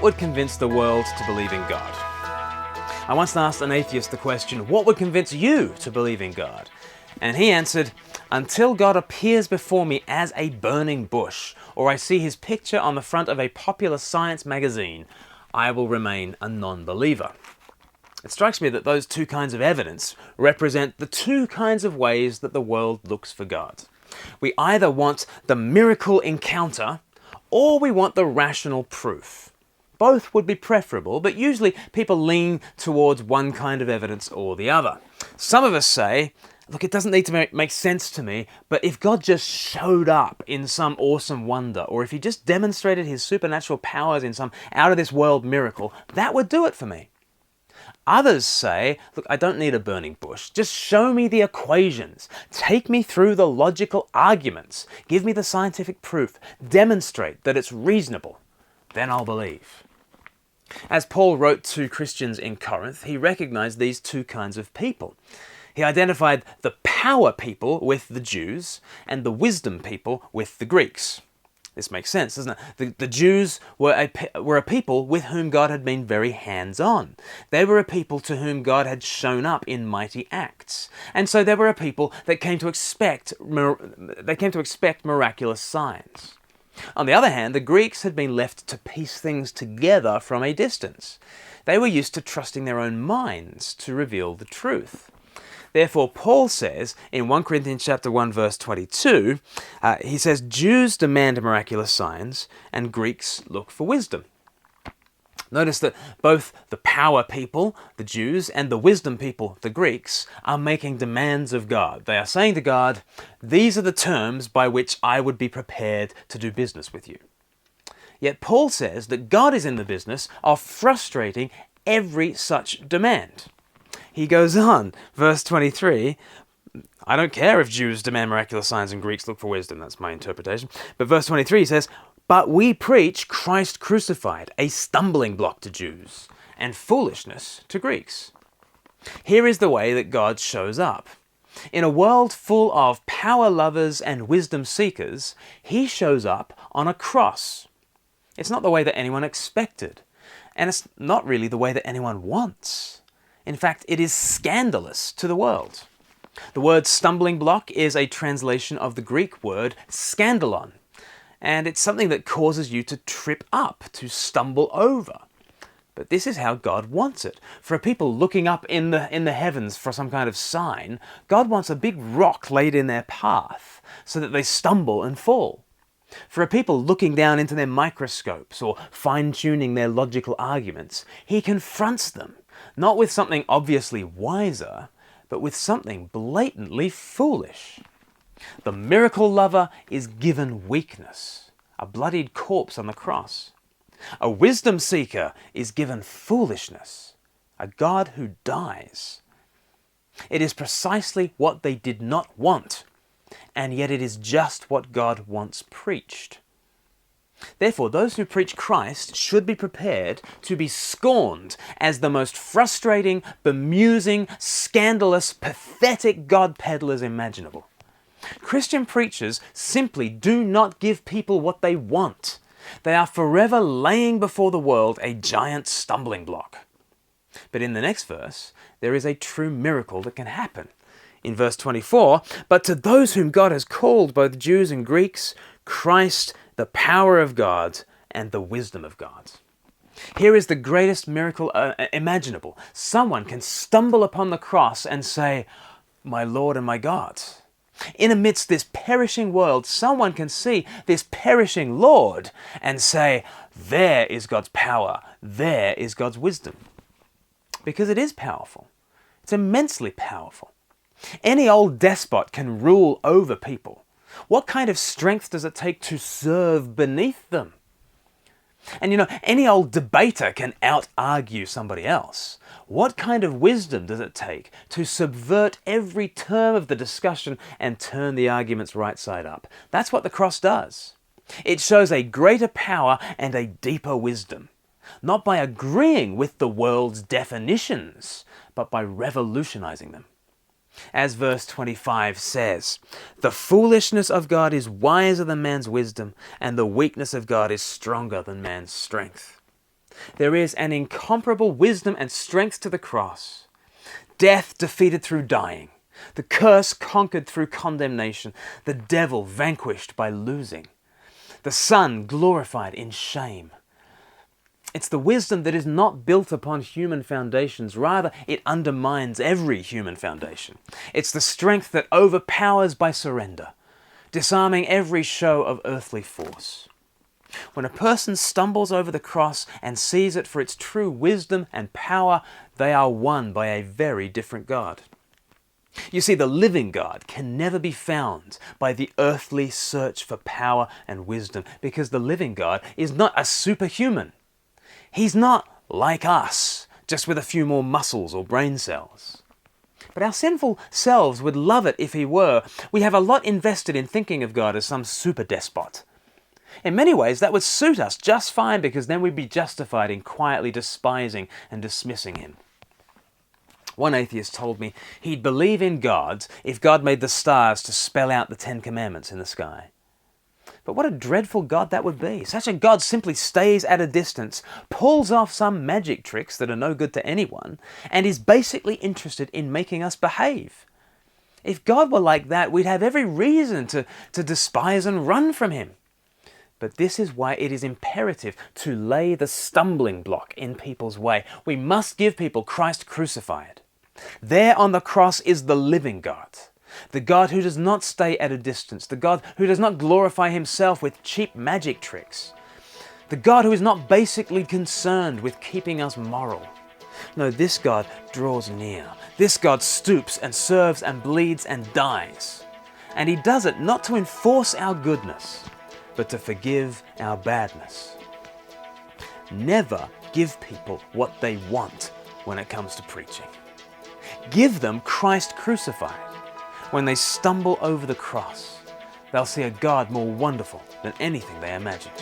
What would convince the world to believe in God? I once asked an atheist the question, what would convince you to believe in God? And he answered, until God appears before me as a burning bush, or I see his picture on the front of a popular science magazine, I will remain a non-believer. It strikes me that those two kinds of evidence represent the two kinds of ways that the world looks for God. We either want the miracle encounter, or we want the rational proof. Both would be preferable, but usually people lean towards one kind of evidence or the other. Some of us say, look, it doesn't need to make sense to me, but if God just showed up in some awesome wonder, or if he just demonstrated his supernatural powers in some out-of-this-world miracle, that would do it for me. Others say, look, I don't need a burning bush. Just show me the equations. Take me through the logical arguments. Give me the scientific proof. Demonstrate that it's reasonable. Then I'll believe. As Paul wrote to Christians in Corinth, he recognized these two kinds of people. He identified the power people with the Jews and the wisdom people with the Greeks. This makes sense, doesn't it? The Jews were a people with whom God had been very hands-on. They were a people to whom God had shown up in mighty acts. And so they were a people that came to expect miraculous signs. On the other hand, the Greeks had been left to piece things together from a distance. They were used to trusting their own minds to reveal the truth. Therefore, Paul says in 1 Corinthians chapter 1, verse 22, he says, Jews demand miraculous signs and Greeks look for wisdom. Notice that both the power people, the Jews, and the wisdom people, the Greeks, are making demands of God. They are saying to God, these are the terms by which I would be prepared to do business with you. Yet Paul says that God is in the business of frustrating every such demand. He goes on, verse 23, I don't care if Jews demand miraculous signs and Greeks look for wisdom, that's my interpretation. But verse 23 he says, but we preach Christ crucified, a stumbling block to Jews and foolishness to Greeks. Here is the way that God shows up. In a world full of power lovers and wisdom seekers, he shows up on a cross. It's not the way that anyone expected, and it's not really the way that anyone wants. In fact, it is scandalous to the world. The word stumbling block is a translation of the Greek word scandalon, and it's something that causes you to trip up, to stumble over. But this is how God wants it. For people looking up in the heavens for some kind of sign, God wants a big rock laid in their path so that they stumble and fall. For a people looking down into their microscopes or fine-tuning their logical arguments, he confronts them, not with something obviously wiser, but with something blatantly foolish. The miracle lover is given weakness, a bloodied corpse on the cross. A wisdom seeker is given foolishness, a God who dies. It is precisely what they did not want, and yet it is just what God once preached. Therefore, those who preach Christ should be prepared to be scorned as the most frustrating, bemusing, scandalous, pathetic God peddlers imaginable. Christian preachers simply do not give people what they want. They are forever laying before the world a giant stumbling block. But in the next verse, there is a true miracle that can happen. In verse 24, but to those whom God has called, both Jews and Greeks, Christ, the power of God and the wisdom of God. Here is the greatest miracle imaginable. Someone can stumble upon the cross and say, my Lord and my God. In amidst this perishing world, someone can see this perishing Lord and say, there is God's power, there is God's wisdom. Because it is powerful. It's immensely powerful. Any old despot can rule over people. What kind of strength does it take to serve beneath them? And any old debater can out-argue somebody else. What kind of wisdom does it take to subvert every term of the discussion and turn the arguments right side up? That's what the cross does. It shows a greater power and a deeper wisdom, not by agreeing with the world's definitions, but by revolutionizing them. As verse 25 says, the foolishness of God is wiser than man's wisdom, and the weakness of God is stronger than man's strength. There is an incomparable wisdom and strength to the cross. Death defeated through dying, the curse conquered through condemnation, the devil vanquished by losing, the Son glorified in shame. It's the wisdom that is not built upon human foundations. Rather, it undermines every human foundation. It's the strength that overpowers by surrender, disarming every show of earthly force. When a person stumbles over the cross and sees it for its true wisdom and power, they are won by a very different God. You see, the living God can never be found by the earthly search for power and wisdom, because the living God is not a superhuman. He's not like us, just with a few more muscles or brain cells. But our sinful selves would love it if he were. We have a lot invested in thinking of God as some super despot. In many ways, that would suit us just fine, because then we'd be justified in quietly despising and dismissing him. One atheist told me he'd believe in God if God made the stars to spell out the 10 Commandments in the sky. But what a dreadful God that would be. Such a God simply stays at a distance, pulls off some magic tricks that are no good to anyone, and is basically interested in making us behave. If God were like that, we'd have every reason to despise and run from him. But this is why it is imperative to lay the stumbling block in people's way. We must give people Christ crucified. There on the cross is the living God. The God who does not stay at a distance. The God who does not glorify himself with cheap magic tricks. The God who is not basically concerned with keeping us moral. No, this God draws near. This God stoops and serves and bleeds and dies. And he does it not to enforce our goodness, but to forgive our badness. Never give people what they want when it comes to preaching. Give them Christ crucified. When they stumble over the cross, they'll see a God more wonderful than anything they imagined.